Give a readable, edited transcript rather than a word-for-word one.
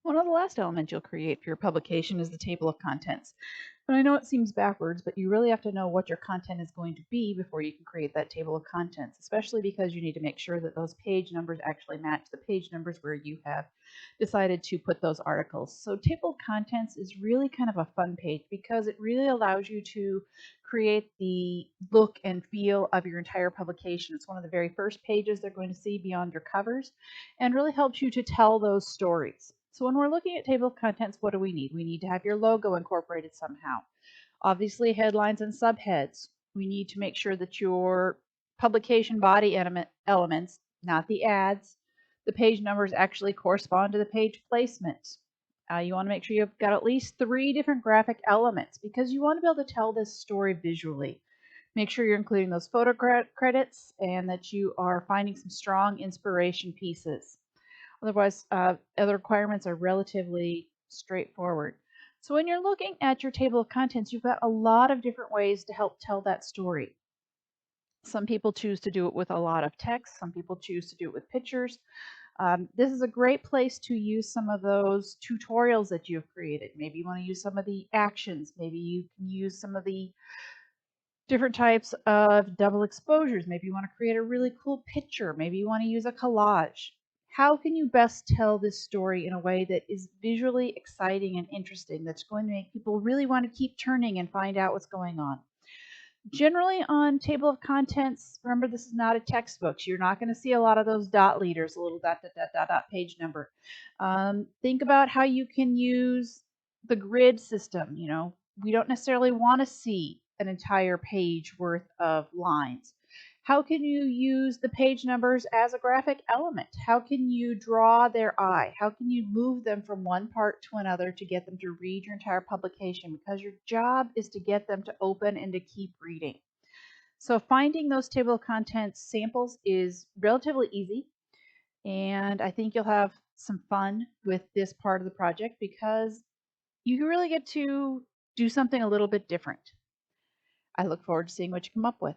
One of the last elements you'll create for your publication is the table of contents. And I know it seems backwards, but you really have to know what your content is going to be before you can create that table of contents, especially because you need to make sure that those page numbers actually match the page numbers where you have decided to put those articles. So table of contents is really kind of a fun page because it really allows you to create the look and feel of your entire publication. It's one of the very first pages they're going to see beyond your covers and really helps you to tell those stories. So when we're looking at table of contents, what do we need? We need to have your logo incorporated somehow. Obviously, headlines and subheads. We need to make sure that your publication body elements, not the ads, the page numbers actually correspond to the page placement. You want to make sure you've got at least 3 different graphic elements because you want to be able to tell this story visually. Make sure you're including those photo credits and that you are finding some strong inspiration pieces. Otherwise, other requirements are relatively straightforward. So when you're looking at your table of contents, you've got a lot of different ways to help tell that story. Some people choose to do it with a lot of text. Some people choose to do it with pictures. This is a great place to use some of those tutorials that you've created. Maybe you want to use some of the actions. Maybe you can use some of the different types of double exposures. Maybe you want to create a really cool picture. Maybe you want to use a collage. How can you best tell this story in a way that is visually exciting and interesting, that's going to make people really want to keep turning and find out what's going on? Generally, on table of contents, remember this is not a textbook. So you're not going to see a lot of those dot leaders, a little dot, dot, dot, dot, dot page number. Think about how you can use the grid system. We don't necessarily want to see an entire page worth of lines. How can you use the page numbers as a graphic element? How can you draw their eye? How can you move them from one part to another to get them to read your entire publication? Because your job is to get them to open and to keep reading. So finding those table of contents samples is relatively easy, and I think you'll have some fun with this part of the project because you really get to do something a little bit different. I look forward to seeing what you come up with.